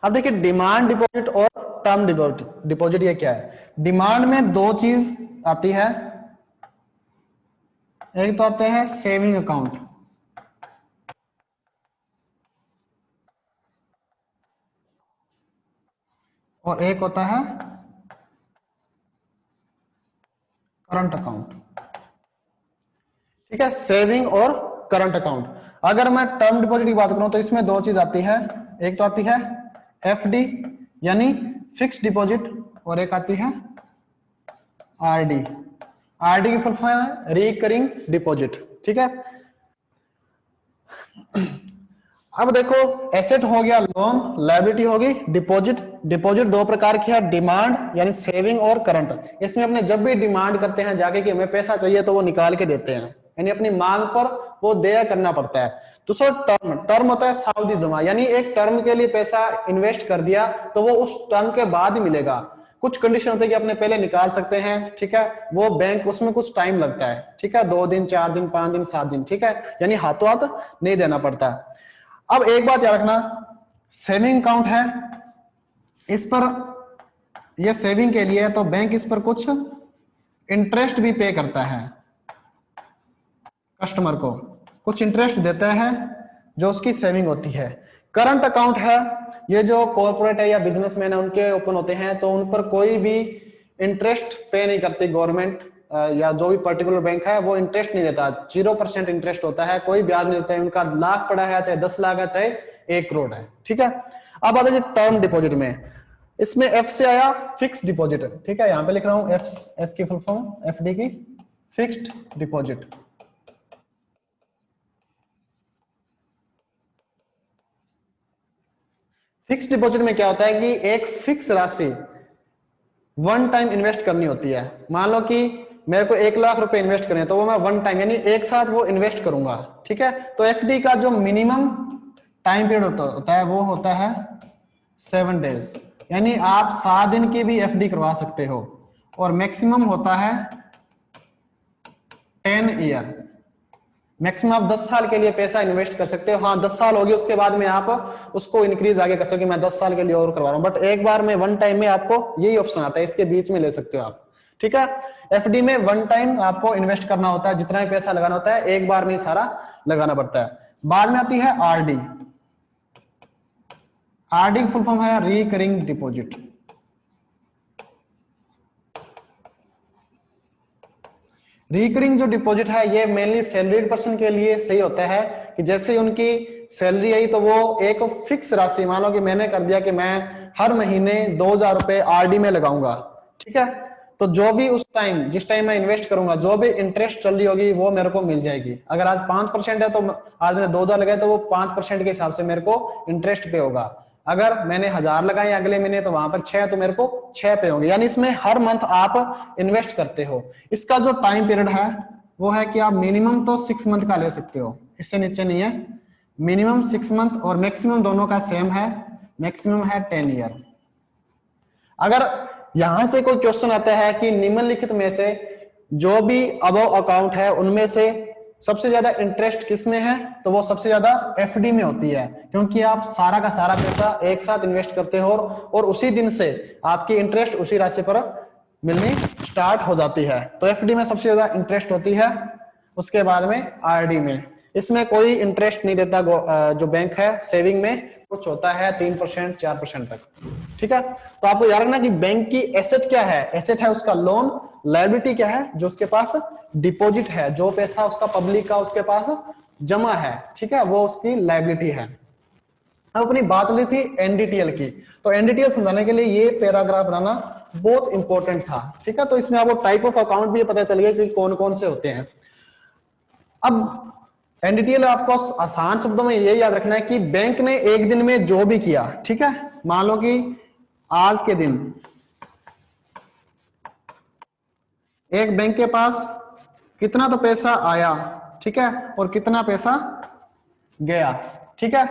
अब देखिए डिमांड डिपॉजिट और टर्म डिपॉजिट। डिपॉजिट ये क्या है? डिमांड में दो चीज आती है, एक तो आते हैं सेविंग अकाउंट और एक होता है करंट अकाउंट। ठीक है, सेविंग और करंट अकाउंट। अगर मैं टर्म डिपॉजिट की बात करूं तो इसमें दो चीज आती है, एक तो आती है एफडी यानी फिक्स्ड डिपॉजिट और एक आती है आरडी। आरडी की फुल फॉर्म है रिकरिंग डिपॉजिट। ठीक है, अब देखो एसेट हो गया लोन, लायबिलिटी होगी डिपॉजिट। डिपॉजिट दो प्रकार की है, डिमांड यानी सेविंग और करंट। इसमें अपने जब भी डिमांड करते हैं जाके कि हमें पैसा चाहिए तो वो निकाल के देते हैं, यानी अपनी मांग पर वो देय करना पड़ता है। दूसरा टर्म। टर्म होता है सावधि जमा, यानी एक टर्म के लिए पैसा इन्वेस्ट कर दिया तो वो उस टर्म के बाद ही मिलेगा। कुछ कंडीशन होते हैं कि अपने पहले निकाल सकते हैं, ठीक है, वो बैंक उसमें कुछ टाइम लगता है, ठीक है, 2 दिन 4 दिन 5 दिन 7 दिन, ठीक है, यानी हाथों हाथ नहीं देना पड़ता। अब एक बात याद रखना, सेविंग अकाउंट है, इस पर ये सेविंग के लिए तो बैंक इस पर कुछ इंटरेस्ट भी पे करता है, कस्टमर को कुछ इंटरेस्ट देता है जो उसकी सेविंग होती है। करंट अकाउंट है, ये जो कॉर्पोरेट है या बिजनेसमैन है उनके ओपन होते हैं तो उन पर कोई भी इंटरेस्ट पे नहीं करती गवर्नमेंट या जो भी पर्टिकुलर बैंक है, वो इंटरेस्ट नहीं देता, 0% इंटरेस्ट होता है, कोई ब्याज नहीं देता है। उनका लाख पड़ा है चाहे 10 लाख है चाहे 1 करोड़ है। ठीक है, अब आते हैं टर्म डिपॉजिट में। इसमें एफ से आया फिक्स डिपॉजिट। ठीक है, यहां पे लिख रहा हूं एफ की फुल फॉर्म एफडी की, फिक्स्ड डिपॉजिट। फिक्स डिपॉजिट में क्या होता है कि एक फिक्स राशि वन टाइम इन्वेस्ट करनी होती है। मान लो कि मेरे को 1 लाख रुपए इन्वेस्ट करने हैं तो वो मैं वन टाइम यानी एक साथ वो इन्वेस्ट करूंगा। ठीक है, तो एफडी का जो मिनिमम टाइम पीरियड होता है वो होता है 7 डेज, यानी आप 7 दिन की भी एफडी करवा सकते हो, और मैक्सिमम होता है 10 ईयर। मैक्सिमम आप 10 साल के लिए पैसा इन्वेस्ट कर सकते हो। हाँ, 10 साल हो गए उसके बाद में आप उसको इंक्रीज आगे कर सकते हो, मैं 10 साल के लिए और करवा रहा हूं, बट एक बार में वन टाइम में आपको यही ऑप्शन आता है, इसके बीच में ले सकते हो आप। ठीक है, एफडी में वन टाइम आपको इन्वेस्ट करना होता है, जितना भी पैसा लगाना होता है एक बार में ही सारा लगाना पड़ता है। बाद में आती है आरडी। आरडी की फुल फॉर्म है रिकरिंग डिपॉजिट। रिकरिंग जो डिपॉजिट है ये मेनली सैलरीड पर्सन के लिए सही होता है कि जैसे ही उनकी सैलरी आई तो वो एक फिक्स राशि, मान लो कि मैंने कर दिया कि मैं हर महीने 2000 रुपए आरडी में लगाऊंगा। ठीक है, तो जो भी उस टाइम जिस टाइम मैं इन्वेस्ट करूंगा जो भी इंटरेस्ट चल रही होगी वो मेरे को मिल जाएगी। अगर आज 5% है तो आज मैंने 2000 लगाए तो वो 5% के हिसाब से मेरे को इंटरेस्ट पे होगा। अगर मैंने 1000 लगाए अगले महीने तो वहां पर 6 तो मेरे को 6 पे होंगे, यानी इसमें हर मंथ आप इन्वेस्ट करते हो। इसका जो टाइम पीरियड है वो है कि आप मिनिमम तो 6 मंथ का ले सकते हो, इससे नीचे नहीं है, मिनिमम 6 मंथ और मैक्सिमम दोनों का सेम है, मैक्सिमम है 10 ईयर। अगर यहां से कोई क्वेश्चन आता है कि निम्नलिखित में से जो भी अबव अकाउंट है उनमें से सबसे ज्यादा इंटरेस्ट किस में है, तो वो सबसे ज्यादा एफडी में होती है, क्योंकि आप सारा का सारा पैसा एक साथ इन्वेस्ट करते हो और उसी दिन से आपकी इंटरेस्ट उसी राशि पर मिलनी स्टार्ट हो जाती है। तो एफडी में सबसे ज्यादा इंटरेस्ट होती है, उसके बाद में आरडी में। इसमें कोई इंटरेस्ट नहीं देता जो बैंक है, सेविंग में कुछ होता है 3% 4% तक। ठीक है, तो आपको याद रखना कि बैंक की एसेट क्या है, एसेट है उसका लोन, लायबिलिटी क्या है जो उसके पास डिपॉजिट है, जो पैसा उसका पब्लिक का उसके पास जमा है, ठीक है, वो उसकी लायबिलिटी है। अब अपनी बात ली थी एनडीटीएल की, तो एनडीटीएल समझाने के लिए ये पैराग्राफ बनाना बहुत इंपॉर्टेंट था। ठीक है, तो इसमें आपको टाइप ऑफ अकाउंट भी पता चल गया कि कौन कौन से होते हैं। अब एनडीटीएल आपको आसान शब्दों में ये याद रखना है कि बैंक ने एक दिन में जो भी किया, ठीक है, मान लो कि आज के दिन एक बैंक के पास कितना तो पैसा आया, ठीक है, और कितना पैसा गया, ठीक है।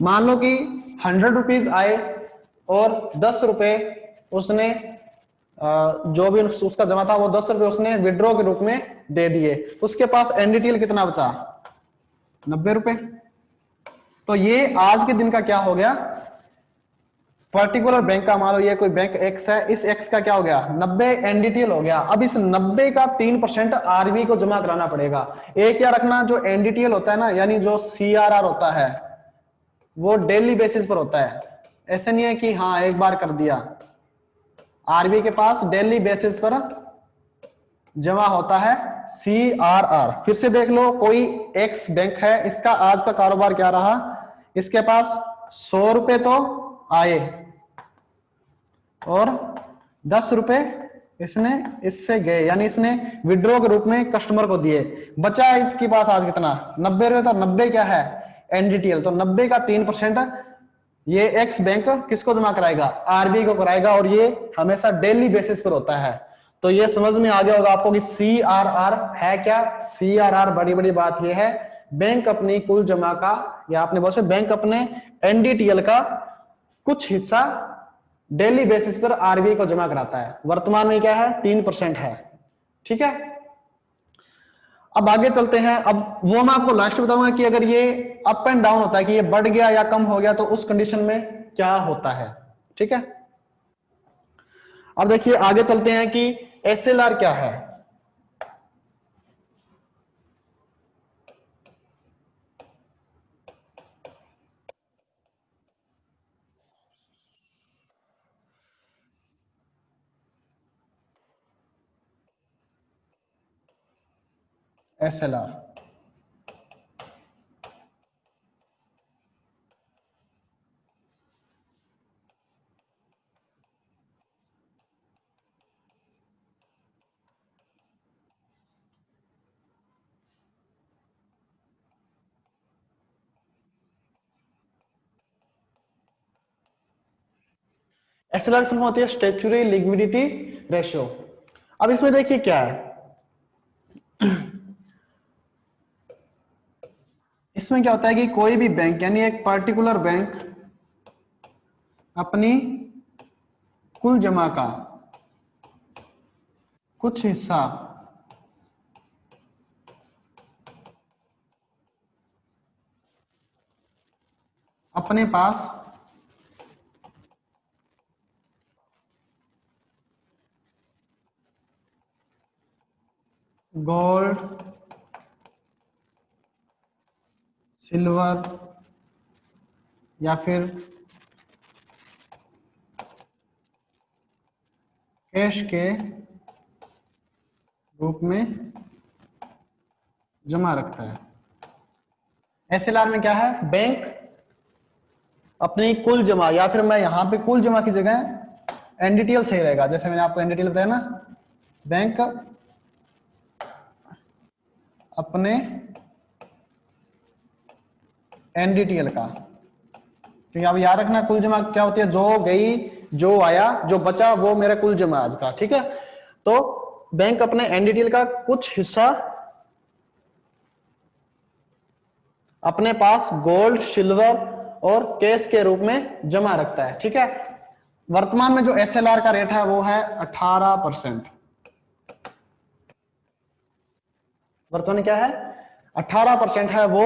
मान लो कि 100 रुपीज आए और 10 रुपए उसने जो भी उसका जमा था वो 10 रुपए उसने विड्रॉ के रूप में दे दिए, उसके पास एनडीटीएल कितना बचा, 90 रुपए। तो ये आज के दिन का क्या हो गया, पर्टिकुलर बैंक का, मान लो ये कोई बैंक एक्स है, इस एक्स का क्या हो गया, 90 एनडीटीएल हो गया। अब इस 90 का 3% आरबीआई को जमा कराना पड़ेगा। एक या रखना, जो एनडीटीएल होता है ना, यानी जो सीआरआर होता है वो डेली बेसिस पर होता है, ऐसे नहीं है कि हाँ एक बार कर दिया। आरबीआई के पास डेली बेसिस पर जमा होता है सीआरआर। फिर से देख लो, कोई एक्स बैंक है, इसका आज का कारोबार क्या रहा, इसके पास 100 रुपए तो आए और 10 रुपए इसने इससे गए, यानी इसने विड्रॉ के रूप में कस्टमर को दिए। बचा इसके पास आज कितना, 90 रुपए। तो 90 क्या है, एनडीटीएल। तो 90 का 3% ये एक्स बैंक किसको जमा कराएगा, आरबीआई को कराएगा, और ये हमेशा डेली बेसिस पर होता है। तो ये समझ में आ गया होगा आपको कि सीआरआर है क्या। सीआरआर बड़ी बड़ी बात ये है, बैंक अपनी कुल जमा का, या आपने बोल सकते बैंक अपने एनडीटीएल का कुछ हिस्सा डेली बेसिस पर आरबीआई को जमा कराता है। वर्तमान में क्या है, 3% है, ठीक है। अब आगे चलते हैं। अब वो मैं आपको लास्ट बताऊंगा कि अगर ये अप एंड डाउन होता है, कि ये बढ़ गया या कम हो गया, तो उस कंडीशन में क्या होता है, ठीक है। अब देखिए आगे चलते हैं कि एसएलआर क्या है। एसएलआर एसएलआर फिल्म होती है स्टैट्यूटरी लिक्विडिटी रेशियो। अब इसमें देखिए क्या है, इसमें क्या होता है कि कोई भी बैंक, यानी एक पर्टिकुलर बैंक अपनी कुल जमा का कुछ हिस्सा अपने पास गोल्ड, सिल्वर या फिर कैश के रूप में जमा रखता है। एसएलआर में क्या है, बैंक अपनी कुल जमा, या फिर मैं यहां पे कुल जमा की जगह एनडीटीएल सही रहेगा, जैसे मैंने आपको एनडीटीएल बताया ना, बैंक अपने एनडीटीएल का। तो अब याद रखना कुल जमा क्या होती है, जो गई, जो आया, जो बचा, वो मेरा कुल जमा आज का, ठीक है। तो बैंक अपने एनडीटीएल का कुछ हिस्सा अपने पास गोल्ड, सिल्वर और कैश के रूप में जमा रखता है, ठीक है। वर्तमान में जो एसएलआर का रेट है वो है 18%। वर्तमान में क्या है, 18% है वो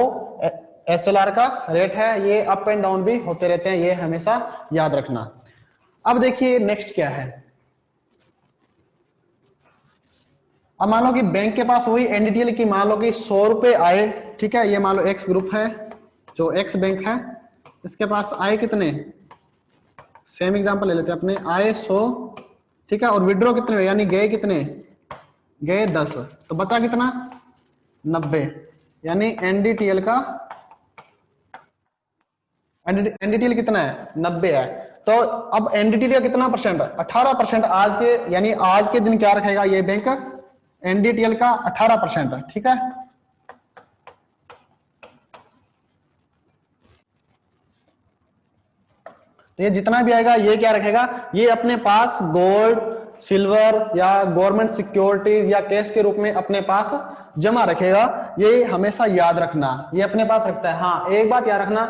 एसएलआर का रेट है। ये अप एंड डाउन भी होते रहते हैं, ये हमेशा याद रखना। अब देखिए नेक्स्ट क्या है। अब मान लो कि बैंक के पास वही एनडीटीएल की, मान लो कि 100 रुपए आए, ठीक है। ये मान लो एक्स ग्रुप है, जो एक्स बैंक है, इसके पास आए कितने, सेम एग्जांपल ले लेते हैं अपने, आए 100, ठीक है, और विड्रॉ कितने हुए, यानी गए कितने, गए 10, तो बचा कितना, 90। यानी एनडीटीएल का, एनडीटीएल कितना है, 90 है। तो अब एनडीटीएल का कितना परसेंट, 18% आज के, यानी आज के दिन क्या रखेगा ये बैंक, एनडीटीएल का 18%, ठीक है। तो ये जितना भी आएगा ये क्या रखेगा, ये अपने पास गोल्ड, सिल्वर या गवर्नमेंट सिक्योरिटीज या कैश के रूप में अपने पास जमा रखेगा। ये हमेशा याद रखना, ये अपने पास रखता है। हाँ, एक बात याद रखना,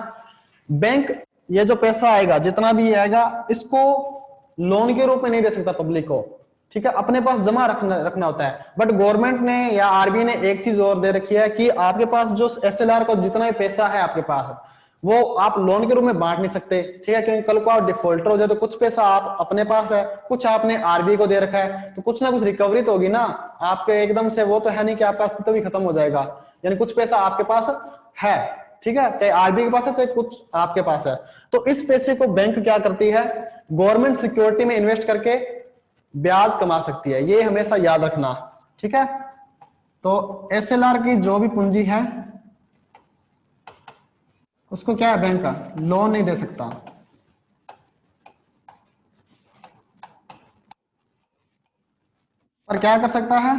बैंक ये जो पैसा आएगा जितना भी आएगा इसको लोन के रूप में नहीं दे सकता पब्लिक को, ठीक है, अपने पास जमा रखना होता है। बट गवर्नमेंट ने या आरबीआई ने एक चीज और दे रखी है कि आपके पास जो एसएलआर का जितना भी पैसा है आपके पास, वो आप लोन के रूप में बांट नहीं सकते, ठीक है, क्योंकि कल को आप डिफॉल्टर हो जाए तो कुछ पैसा आप अपने पास है, कुछ आपने आरबीआई को दे रखा है, तो कुछ ना कुछ रिकवरी तो होगी ना आपके, एकदम से वो तो है नहीं कि आपका अस्तित्व भी खत्म हो जाएगा। यानी कुछ पैसा आपके पास है, ठीक है, चाहे आरबीआई के पास है चाहे कुछ आपके पास है। तो इस पैसे को बैंक क्या करती है, गवर्नमेंट सिक्योरिटी में इन्वेस्ट करके ब्याज कमा सकती है, ये हमेशा याद रखना, ठीक है। तो एसएलआर की जो भी पूंजी है उसको क्या है, बैंक का लोन नहीं दे सकता। पर क्या कर सकता है,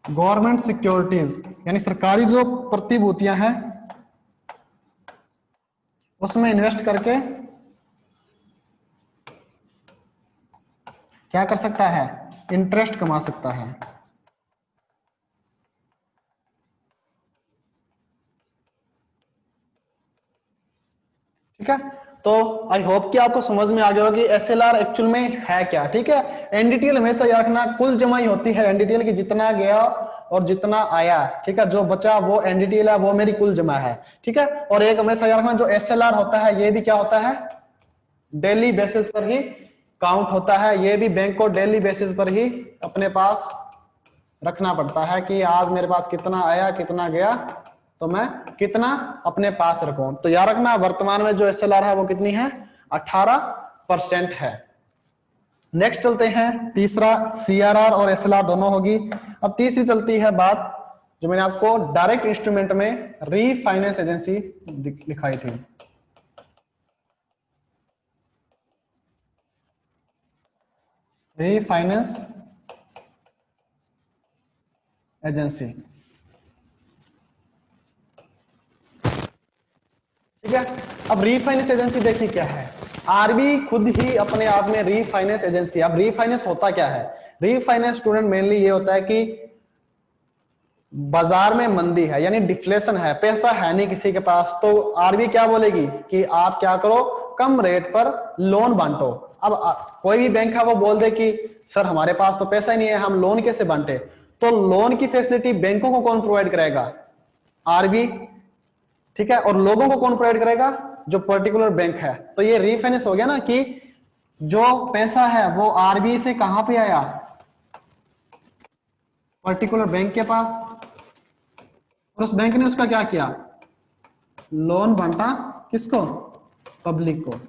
गवर्नमेंट सिक्योरिटीज यानी सरकारी जो प्रतिभूतियां हैं उसमें इन्वेस्ट करके क्या कर सकता है, इंटरेस्ट कमा सकता है। ठीक है, तो आई होप कि आपको समझ में आ गया होगा कि एसएलआर एक्चुअल में है क्या, ठीक है। एनडीटीएल हमेशा याद रखना कुल जमाई होती है एनडीटीएल की, जितना गया और जितना आया, ठीक है, जो बचा वो एनडीटीएल है, वो मेरी कुल जमा है, ठीक है। और एक हमेशा याद रखना जो एसएलआर होता है ये भी क्या होता है, डेली बेसिस पर ही काउंट होता है, ये भी बैंक को डेली बेसिस पर ही अपने पास रखना पड़ता है कि आज मेरे पास कितना आया कितना गया, तो मैं कितना अपने पास रखूं। तो याद रखना वर्तमान में जो एसएलआर है वो कितनी है, 18% है। नेक्स्ट चलते हैं, तीसरा सीआरआर और एसएलआर दोनों होगी। अब तीसरी चलती है बात जो मैंने आपको डायरेक्ट इंस्ट्रूमेंट में रीफाइनेंस एजेंसी लिखाई थी। रीफाइनेंस एजेंसी, ठीक है। अब रीफाइनेंस एजेंसी देखिए क्या है, आरबी खुद ही अपने आप में रीफाइनेंस एजेंसी। अब रीफाइनेंस होता क्या है, रीफाइनेंस स्टूडेंट मेनली ये होता है कि बाजार में मंदी है यानी डिफ्लेशन है, पैसा है नहीं किसी के पास, तो आरबी क्या बोलेगी कि आप क्या करो, कम रेट पर लोन बांटो। अब कोई भी बैंक है वो बोल दे कि सर हमारे पास तो पैसा ही नहीं है, हम लोन कैसे बांटे, तो लोन की फैसिलिटी बैंकों को कौन प्रोवाइड करेगा, आरबी, ठीक है। और लोगों को कौन प्रोवाइड करेगा, जो पर्टिकुलर बैंक है। तो ये रीफाइनेंस हो गया ना कि जो पैसा है वो आरबी से कहां पे आया, पर्टिकुलर बैंक के पास, और उस बैंक ने उसका क्या किया, लोन बांटा किसको, पब्लिक को।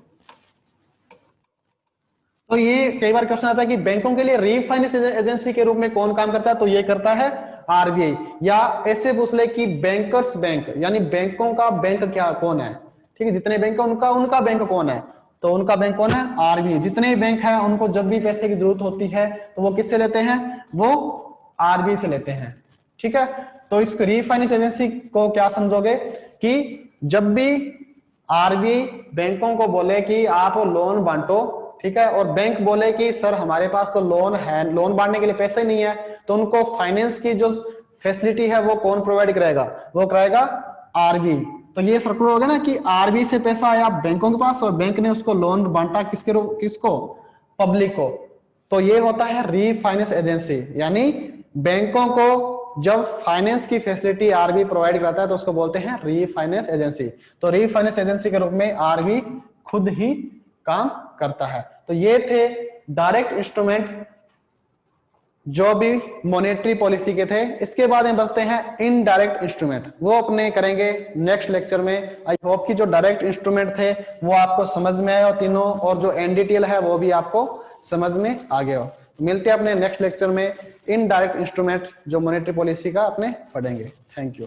तो ये कई बार क्वेश्चन आता है कि बैंकों के लिए रीफाइनेंस एजेंसी के रूप में कौन काम करता है, तो ये करता है आरबीआई। या ऐसे पूछ ले कि बैंकर्स बैंक यानी बैंकों का बैंक क्या कौन है, ठीक है, जितने बैंक है उनका बैंक कौन है, तो उनका बैंक कौन है, आरबीआई। जितने भी बैंक है उनको जब भी पैसे की जरूरत होती है तो वो किससे लेते हैं, वो आरबीआई से लेते हैं, ठीक है। तो इस रीफाइनेंस एजेंसी को क्या समझोगे कि जब भी आरबीआई बैंकों को बोले कि आप लोन बांटो, ठीक है, और बैंक बोले कि सर हमारे पास तो लोन है, लोन बांटने के लिए पैसे नहीं है, तो उनको फाइनेंस की जो फैसिलिटी है वो कौन प्रोवाइड करेगा, वो कराएगा आरबीआई। तो ये सर्कुलर हो गया ना कि आरबीआई से पैसा आया बैंकों के पास और बैंक ने उसको लोन बांटा किसको, पब्लिक को। तो ये होता है रीफाइनेंस एजेंसी, यानी बैंकों को जब फाइनेंस की फैसिलिटी आरबीआई प्रोवाइड कराता है तो उसको बोलते हैं रीफाइनेंस एजेंसी। तो रीफाइनेंस एजेंसी के रूप में आरबीआई खुद ही काम करता है। तो ये थे डायरेक्ट इंस्ट्रूमेंट जो भी मॉनेटरी पॉलिसी के थे। इसके बाद में बचते हैं इनडायरेक्ट इंस्ट्रूमेंट, वो अपने करेंगे नेक्स्ट लेक्चर में। आई होप कि जो डायरेक्ट इंस्ट्रूमेंट थे वो आपको समझ में आए हो तीनों, और जो एनडीटीएल है वो भी आपको समझ में आ गया हो। मिलते हैं अपने नेक्स्ट लेक्चर में, इनडायरेक्ट इंस्ट्रूमेंट जो मॉनेटरी पॉलिसी का अपने पढ़ेंगे। Thank you.